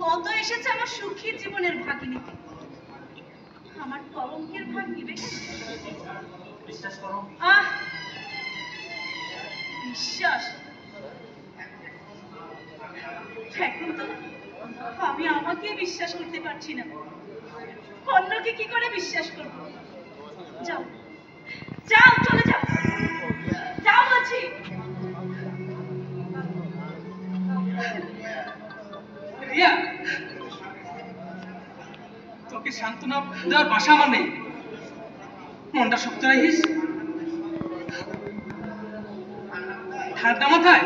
কত এসেছে আমার সুখী জীবনের ভাগিনীতে, আমার কলঙ্কের ভাগ নিবে। বিশ্বাস করো। বিশ্বাস? এখন তো আমি আমাকে বিশ্বাস করতে পারছি না, অন্যকে কি করে বিশ্বাস করব? যাও যাও, চলে যাও, যাও বলছি। রিয়া, তোকে সান্ত্বনা দেওয়ার ভাষা আমার নেই। মনটা শক্ত রাখিস, ঠান্ডা মাথায়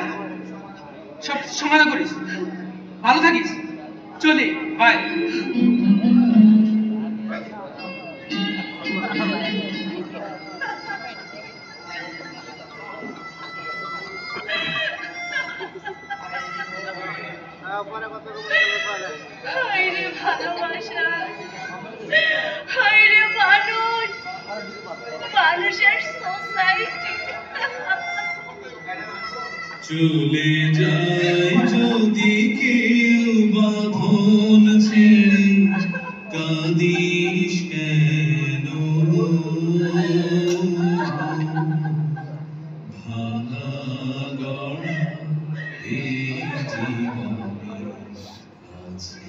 সব সমাধান করিস, ভালো থাকিস। চলি, বাই। হায়রে ভালোবাসা, হায়রে মানুষ, মানুষের সোসাইটি। চলে যায় যদি কেউ বাঁধন ছেড়ে, কাঁদিস কেন? ভাঙা গড়া এই জীবনে আছে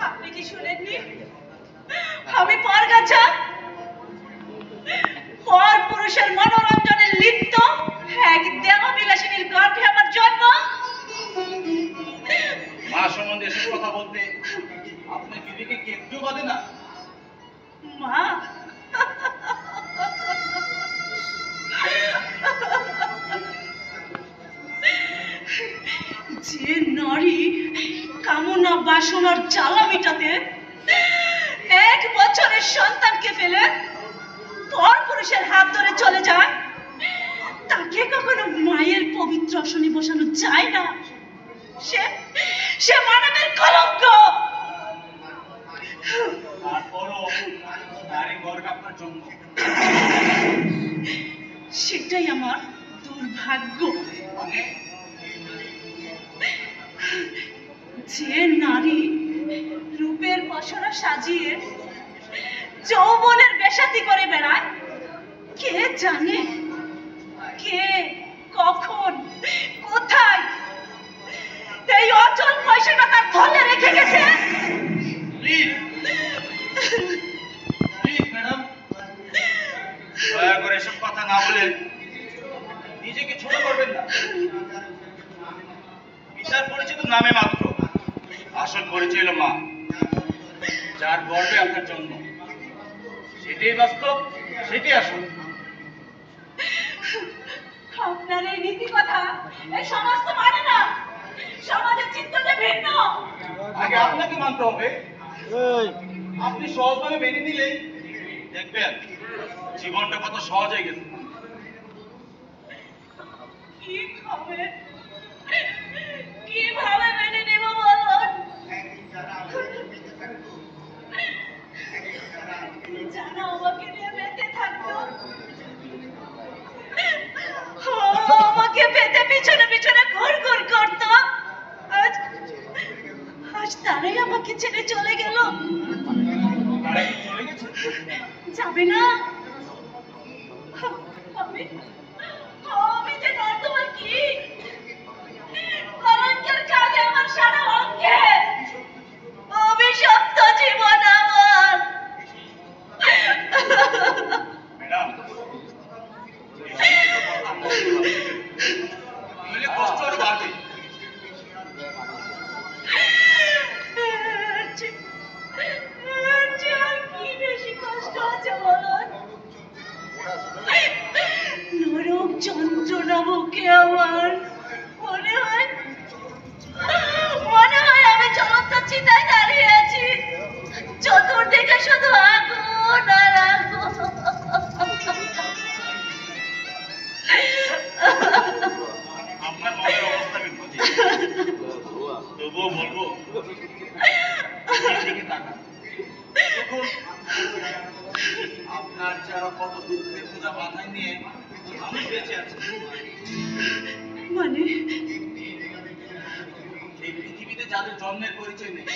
আপনি কি শুনেননি? আমি পরগাছা, পর পুরুষের মনোরঞ্জনে লিপ্ত এক দেহ বিলাসিনীর গর্ভে আমার জন্ম। মা সম্বন্ধে এসব কথা বলতে আপনার বিবেকে কি একটু বাদে না? মা? যে নারী কামনা বাসনার জ্বালা মিটাতে 1 বছরের সন্তানকে ফেলে পর পুরুষের হাত ধরে চলে যায়, তাকে কখনো মায়ের পবিত্র আসনে বসানো যায় না। সে মানবের কলঙ্ক। তারপরও নারী গর্ভে আপনার জন্ম, সেটাই আমার দুর্ভাগ্য। যে নারী রূপের পসরা সাজিয়ে যৌবনের বেশাতি করে বেড়ায়, কে জানে কে কখন কোথায় এই অচল পয়সাটা তার থলে রেখে গেছে। প্লিজ ম্যাডাম, দয়া করে এসব কথা না বলে নিজেকে ছোট করবেন না। পিতার পরিচিত নামে মাত্র, আসল পরিচয় হলো মা, যার গর্ভে আপনার জন্ম। সেটাই বাস্তব, সেটাই আসল। আপনার এই নীতি কথা এই সমাজ তো মানে না, সমাজের চিন্তাটা ভিন্ন। আগে আপনাকে মানতে হবে, আপনি সহজভাবে মেনে নিলেই দেখবেন জীবনটা কত সহজ হয়ে গেছে। কিভাবে মেনে নেব বলুন? জানা আমাকে নিয়ে বেঁচে থাকতো, আমাকে পেতে পিছনে পিছনে ঘুর ঘুর করতো, আজ তারাই আমাকে ছেড়ে চলে গেল। যাবে না? আমি যে নর্দমার কি কলঙ্কের কাজে আমার সারা অঙ্গে অভিশপ্ত জীবন আমার। ম্যাডাম, কষ্ট আর বাড়বে। কি বেশি কষ্ট আছে বলুন? দেখুন, আপনার যারা কত দুঃখের বোঝা মাথায় নিয়ে আমি বেঁচে আছি। মানে এই পৃথিবীতে যাদের জন্মের পরিচয় নেই,